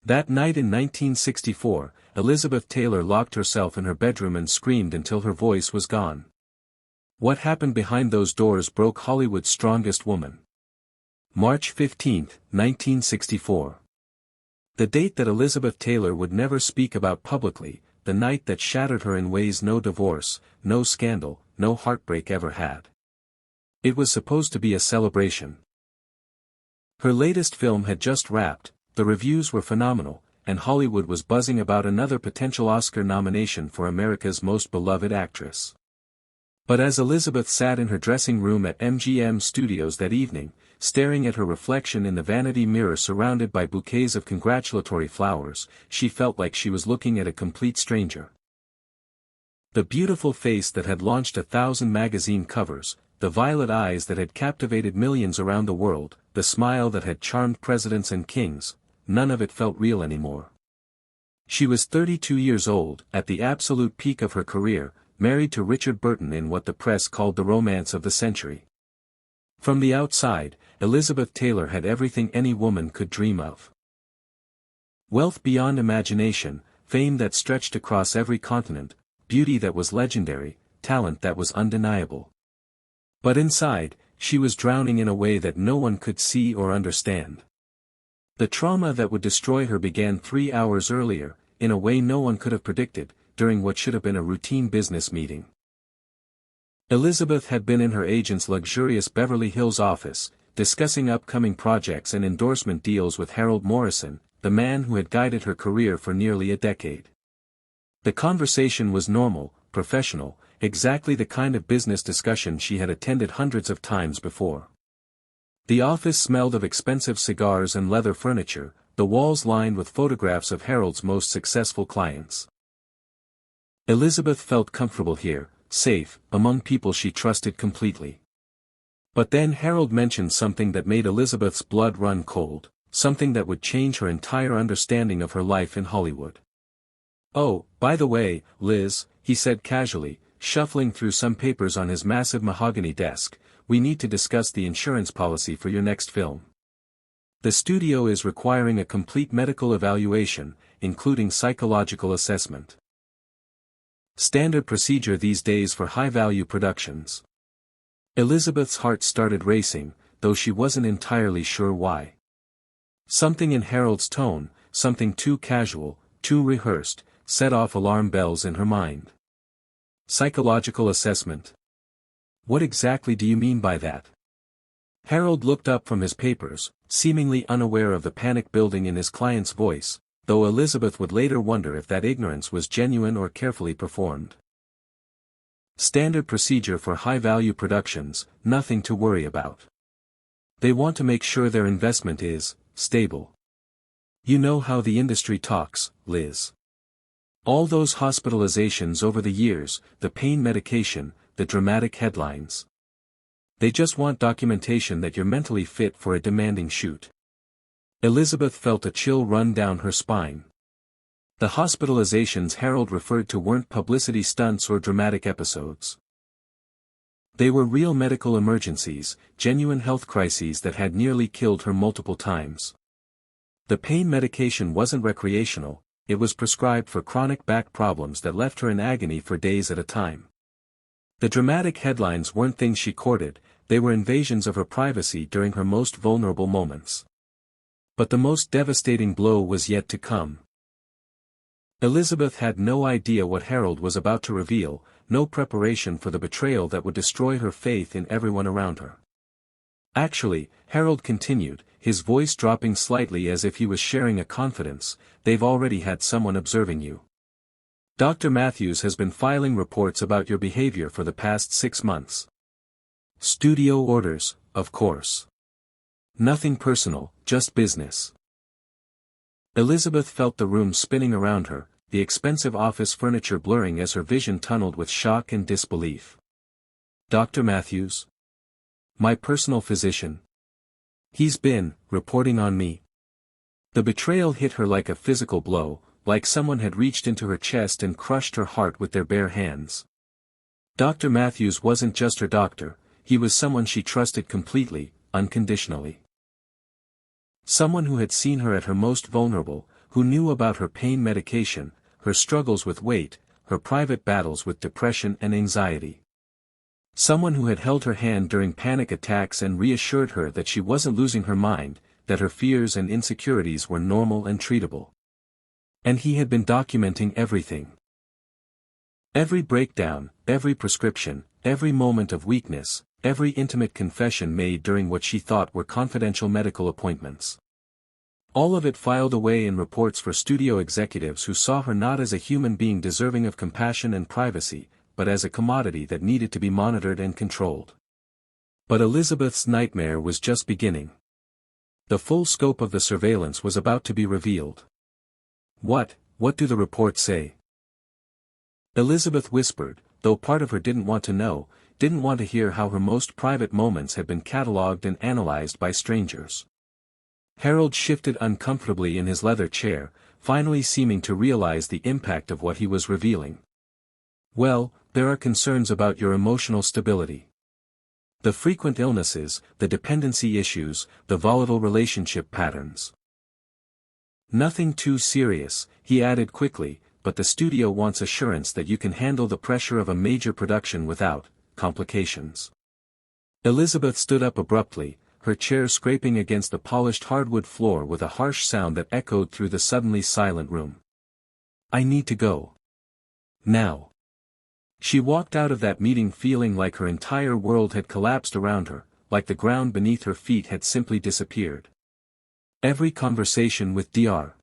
That night in 1964, Elizabeth Taylor locked herself in her bedroom and screamed until her voice was gone. What happened behind those doors broke Hollywood's strongest woman. March 15, 1964. The date that Elizabeth Taylor would never speak about publicly, the night that shattered her in ways no divorce, no scandal, no heartbreak ever had. It was supposed to be a celebration. Her latest film had just wrapped, the reviews were phenomenal, and Hollywood was buzzing about another potential Oscar nomination for America's most beloved actress. But as Elizabeth sat in her dressing room at MGM Studios that evening, staring at her reflection in the vanity mirror surrounded by bouquets of congratulatory flowers, she felt like she was looking at a complete stranger. The beautiful face that had launched 1,000 magazine covers, the violet eyes that had captivated millions around the world, the smile that had charmed presidents and kings, none of it felt real anymore. She was 32 years old, at the absolute peak of her career, married to Richard Burton in what the press called the romance of the century. From the outside, Elizabeth Taylor had everything any woman could dream of. Wealth beyond imagination, fame that stretched across every continent, beauty that was legendary, talent that was undeniable. But inside, she was drowning in a way that no one could see or understand. The trauma that would destroy her began 3 hours earlier, in a way no one could have predicted, during what should have been a routine business meeting. Elizabeth had been in her agent's luxurious Beverly Hills office, discussing upcoming projects and endorsement deals with Harold Morrison, the man who had guided her career for nearly a decade. The conversation was normal, professional, exactly the kind of business discussion she had attended hundreds of times before. The office smelled of expensive cigars and leather furniture, the walls lined with photographs of Harold's most successful clients. Elizabeth felt comfortable here, safe, among people she trusted completely. But then Harold mentioned something that made Elizabeth's blood run cold, something that would change her entire understanding of her life in Hollywood. "Oh, by the way, Liz," he said casually, shuffling through some papers on his massive mahogany desk, "we need to discuss the insurance policy for your next film. The studio is requiring a complete medical evaluation, including psychological assessment. Standard procedure these days for high-value productions." Elizabeth's heart started racing, though she wasn't entirely sure why. Something in Harold's tone, something too casual, too rehearsed, set off alarm bells in her mind. Psychological assessment? What exactly do you mean by that? Harold looked up from his papers, seemingly unaware of the panic building in his client's voice, though Elizabeth would later wonder if that ignorance was genuine or carefully performed. Standard procedure for high-value productions, nothing to worry about. They want to make sure their investment is stable. You know how the industry talks, Liz. All those hospitalizations over the years, the pain medication, the dramatic headlines. They just want documentation that you're mentally fit for a demanding shoot. Elizabeth felt a chill run down her spine. The hospitalizations Harold referred to weren't publicity stunts or dramatic episodes. They were real medical emergencies, genuine health crises that had nearly killed her multiple times. The pain medication wasn't recreational, it was prescribed for chronic back problems that left her in agony for days at a time. The dramatic headlines weren't things she courted, they were invasions of her privacy during her most vulnerable moments. But the most devastating blow was yet to come. Elizabeth had no idea what Harold was about to reveal, no preparation for the betrayal that would destroy her faith in everyone around her. "Actually," Harold continued, his voice dropping slightly as if he was sharing a confidence, "they've already had someone observing you. Dr. Matthews has been filing reports about your behavior for the past 6 months. Studio orders, of course. Nothing personal, just business." Elizabeth felt the room spinning around her, the expensive office furniture blurring as her vision tunneled with shock and disbelief. "Dr. Matthews? My personal physician? He's been reporting on me." The betrayal hit her like a physical blow, like someone had reached into her chest and crushed her heart with their bare hands. Dr. Matthews wasn't just her doctor, he was someone she trusted completely, unconditionally. Someone who had seen her at her most vulnerable, who knew about her pain medication, her struggles with weight, her private battles with depression and anxiety. Someone who had held her hand during panic attacks and reassured her that she wasn't losing her mind, that her fears and insecurities were normal and treatable. And he had been documenting everything. Every breakdown, every prescription, every moment of weakness, every intimate confession made during what she thought were confidential medical appointments. All of it filed away in reports for studio executives who saw her not as a human being deserving of compassion and privacy, but as a commodity that needed to be monitored and controlled. But Elizabeth's nightmare was just beginning. The full scope of the surveillance was about to be revealed. What do the reports say? Elizabeth whispered, though part of her didn't want to know, didn't want to hear how her most private moments had been catalogued and analyzed by strangers. Harold shifted uncomfortably in his leather chair, finally seeming to realize the impact of what he was revealing. Well, there are concerns about your emotional stability. The frequent illnesses, the dependency issues, the volatile relationship patterns. Nothing too serious, he added quickly, but the studio wants assurance that you can handle the pressure of a major production without complications. Elizabeth stood up abruptly, her chair scraping against the polished hardwood floor with a harsh sound that echoed through the suddenly silent room. I need to go. Now. She walked out of that meeting feeling like her entire world had collapsed around her, like the ground beneath her feet had simply disappeared. Every conversation with Dr.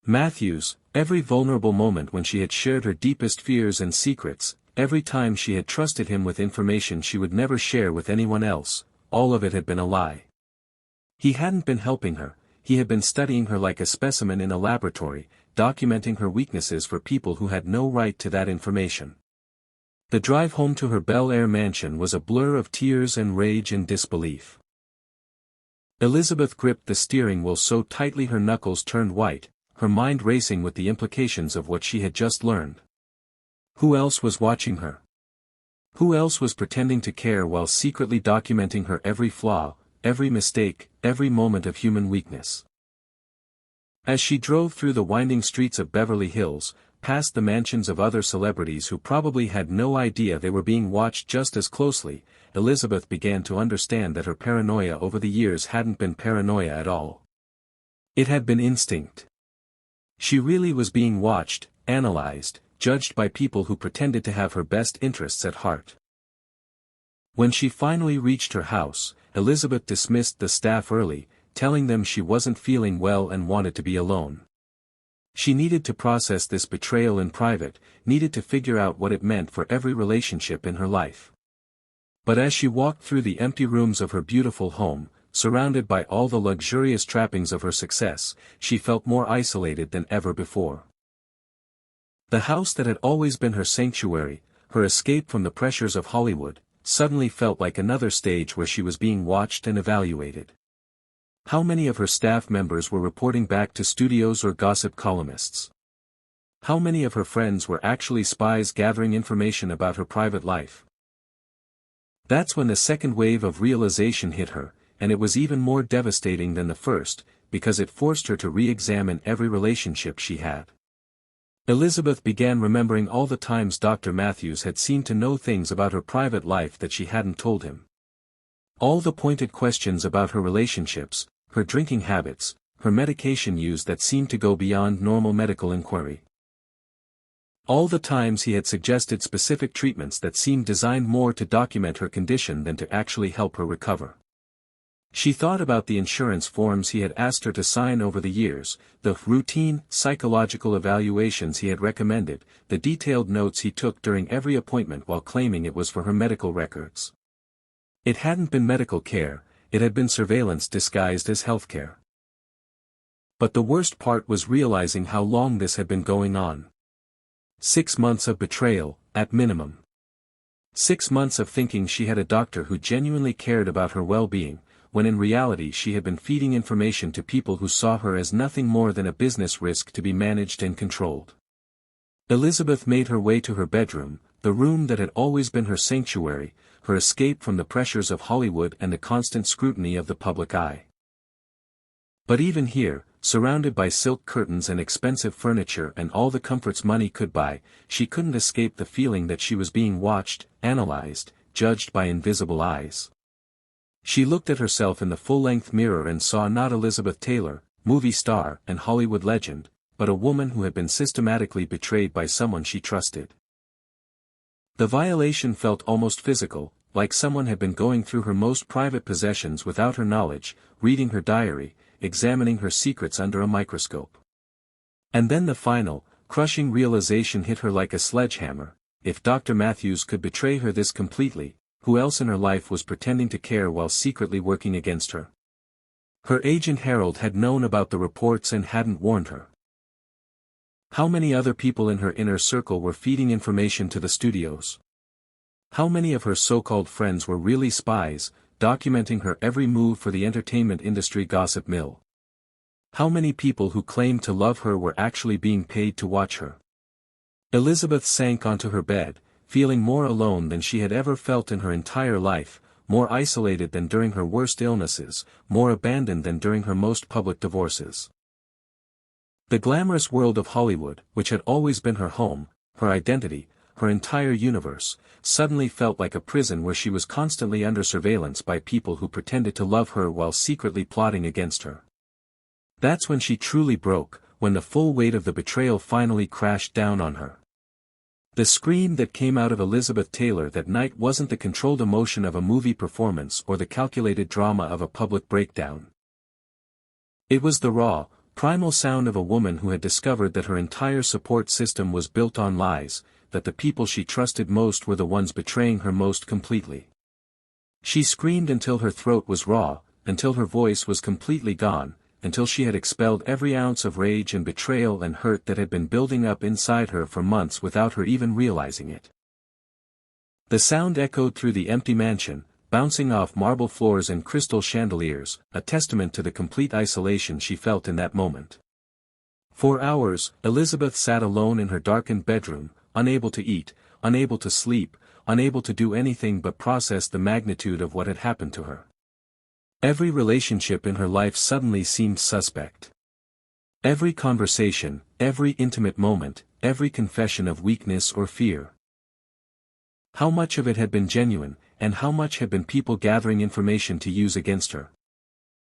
Matthews, every vulnerable moment when she had shared her deepest fears and secrets, every time she had trusted him with information she would never share with anyone else, all of it had been a lie. He hadn't been helping her, he had been studying her like a specimen in a laboratory, documenting her weaknesses for people who had no right to that information. The drive home to her Bel Air mansion was a blur of tears and rage and disbelief. Elizabeth gripped the steering wheel so tightly her knuckles turned white, her mind racing with the implications of what she had just learned. Who else was watching her? Who else was pretending to care while secretly documenting her every flaw, every mistake, every moment of human weakness? As she drove through the winding streets of Beverly Hills, past the mansions of other celebrities who probably had no idea they were being watched just as closely, Elizabeth began to understand that her paranoia over the years hadn't been paranoia at all. It had been instinct. She really was being watched, analyzed, judged by people who pretended to have her best interests at heart. When she finally reached her house, Elizabeth dismissed the staff early, telling them she wasn't feeling well and wanted to be alone. She needed to process this betrayal in private, needed to figure out what it meant for every relationship in her life. But as she walked through the empty rooms of her beautiful home, surrounded by all the luxurious trappings of her success, she felt more isolated than ever before. The house that had always been her sanctuary, her escape from the pressures of Hollywood, suddenly felt like another stage where she was being watched and evaluated. How many of her staff members were reporting back to studios or gossip columnists? How many of her friends were actually spies gathering information about her private life? That's when the second wave of realization hit her, and it was even more devastating than the first, because it forced her to re-examine every relationship she had. Elizabeth began remembering all the times Dr. Matthews had seemed to know things about her private life that she hadn't told him. All the pointed questions about her relationships, her drinking habits, her medication use that seemed to go beyond normal medical inquiry. All the times he had suggested specific treatments that seemed designed more to document her condition than to actually help her recover. She thought about the insurance forms he had asked her to sign over the years, the routine, psychological evaluations he had recommended, the detailed notes he took during every appointment while claiming it was for her medical records. It hadn't been medical care, it had been surveillance disguised as healthcare. But the worst part was realizing how long this had been going on. 6 months of betrayal, at minimum. 6 months of thinking she had a doctor who genuinely cared about her well-being, when in reality she had been feeding information to people who saw her as nothing more than a business risk to be managed and controlled. Elizabeth made her way to her bedroom, the room that had always been her sanctuary, her escape from the pressures of Hollywood and the constant scrutiny of the public eye. But even here, surrounded by silk curtains and expensive furniture and all the comforts money could buy, she couldn't escape the feeling that she was being watched, analyzed, judged by invisible eyes. She looked at herself in the full-length mirror and saw not Elizabeth Taylor, movie star and Hollywood legend, but a woman who had been systematically betrayed by someone she trusted. The violation felt almost physical, like someone had been going through her most private possessions without her knowledge, reading her diary, examining her secrets under a microscope. And then the final, crushing realization hit her like a sledgehammer: if Dr. Matthews could betray her this completely, who else in her life was pretending to care while secretly working against her? Her agent Harold had known about the reports and hadn't warned her. How many other people in her inner circle were feeding information to the studios? How many of her so-called friends were really spies, documenting her every move for the entertainment industry gossip mill? How many people who claimed to love her were actually being paid to watch her? Elizabeth sank onto her bed, feeling more alone than she had ever felt in her entire life, more isolated than during her worst illnesses, more abandoned than during her most public divorces. The glamorous world of Hollywood, which had always been her home, her identity, her entire universe, suddenly felt like a prison where she was constantly under surveillance by people who pretended to love her while secretly plotting against her. That's when she truly broke, when the full weight of the betrayal finally crashed down on her. The scream that came out of Elizabeth Taylor that night wasn't the controlled emotion of a movie performance or the calculated drama of a public breakdown. It was the raw, primal sound of a woman who had discovered that her entire support system was built on lies, that the people she trusted most were the ones betraying her most completely. She screamed until her throat was raw, until her voice was completely gone, until she had expelled every ounce of rage and betrayal and hurt that had been building up inside her for months without her even realizing it. The sound echoed through the empty mansion, bouncing off marble floors and crystal chandeliers, a testament to the complete isolation she felt in that moment. For hours, Elizabeth sat alone in her darkened bedroom, unable to eat, unable to sleep, unable to do anything but process the magnitude of what had happened to her. Every relationship in her life suddenly seemed suspect. Every conversation, every intimate moment, every confession of weakness or fear. How much of it had been genuine, and how much had been people gathering information to use against her?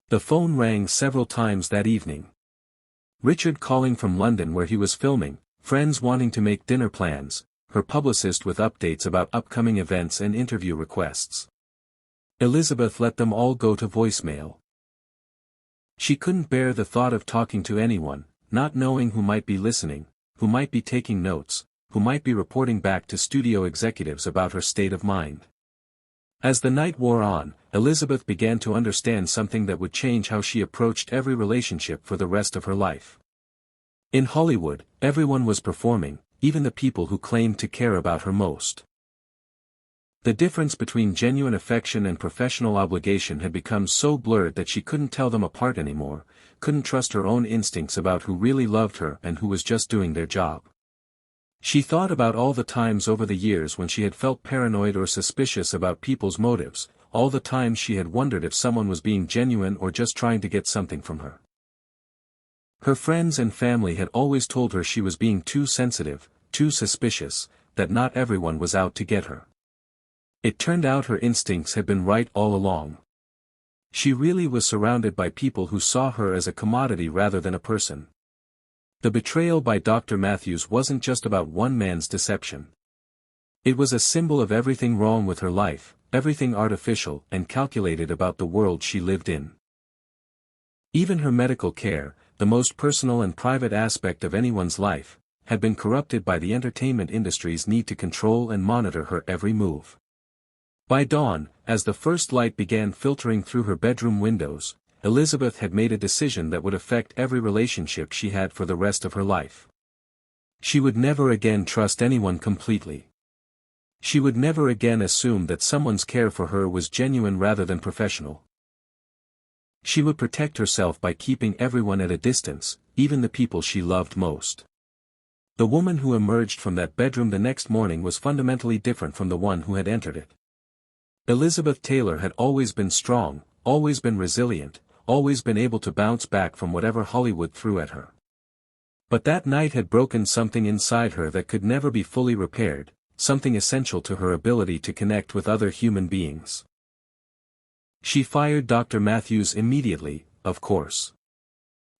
The phone rang several times that evening. Richard calling from London where he was filming, friends wanting to make dinner plans, her publicist with updates about upcoming events and interview requests. Elizabeth let them all go to voicemail. She couldn't bear the thought of talking to anyone, not knowing who might be listening, who might be taking notes, who might be reporting back to studio executives about her state of mind. As the night wore on, Elizabeth began to understand something that would change how she approached every relationship for the rest of her life. In Hollywood, everyone was performing, even the people who claimed to care about her most. The difference between genuine affection and professional obligation had become so blurred that she couldn't tell them apart anymore, couldn't trust her own instincts about who really loved her and who was just doing their job. She thought about all the times over the years when she had felt paranoid or suspicious about people's motives, all the times she had wondered if someone was being genuine or just trying to get something from her. Her friends and family had always told her she was being too sensitive, too suspicious, that not everyone was out to get her. It turned out her instincts had been right all along. She really was surrounded by people who saw her as a commodity rather than a person. The betrayal by Dr. Matthews wasn't just about one man's deception. It was a symbol of everything wrong with her life, everything artificial and calculated about the world she lived in. Even her medical care, the most personal and private aspect of anyone's life, had been corrupted by the entertainment industry's need to control and monitor her every move. By dawn, as the first light began filtering through her bedroom windows, Elizabeth had made a decision that would affect every relationship she had for the rest of her life. She would never again trust anyone completely. She would never again assume that someone's care for her was genuine rather than professional. She would protect herself by keeping everyone at a distance, even the people she loved most. The woman who emerged from that bedroom the next morning was fundamentally different from the one who had entered it. Elizabeth Taylor had always been strong, always been resilient, always been able to bounce back from whatever Hollywood threw at her. But that night had broken something inside her that could never be fully repaired, something essential to her ability to connect with other human beings. She fired Dr. Matthews immediately, of course.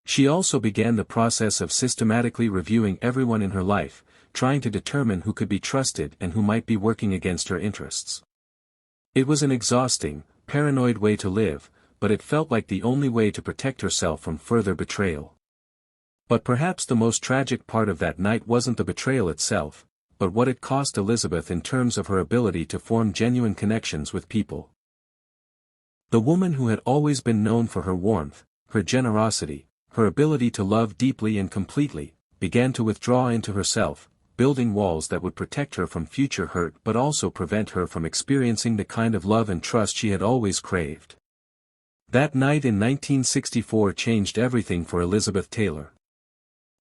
She also began the process of systematically reviewing everyone in her life, trying to determine who could be trusted and who might be working against her interests. It was an exhausting, paranoid way to live, but it felt like the only way to protect herself from further betrayal. But perhaps the most tragic part of that night wasn't the betrayal itself, but what it cost Elizabeth in terms of her ability to form genuine connections with people. The woman who had always been known for her warmth, her generosity, her ability to love deeply and completely, began to withdraw into herself, building walls that would protect her from future hurt but also prevent her from experiencing the kind of love and trust she had always craved. That night in 1964 changed everything for Elizabeth Taylor.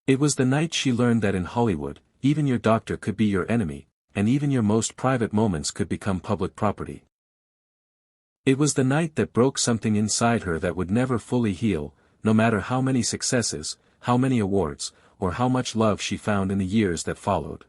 It was the night she learned that in Hollywood, even your doctor could be your enemy, and even your most private moments could become public property. It was the night that broke something inside her that would never fully heal, no matter how many successes, how many awards, or how much love she found in the years that followed.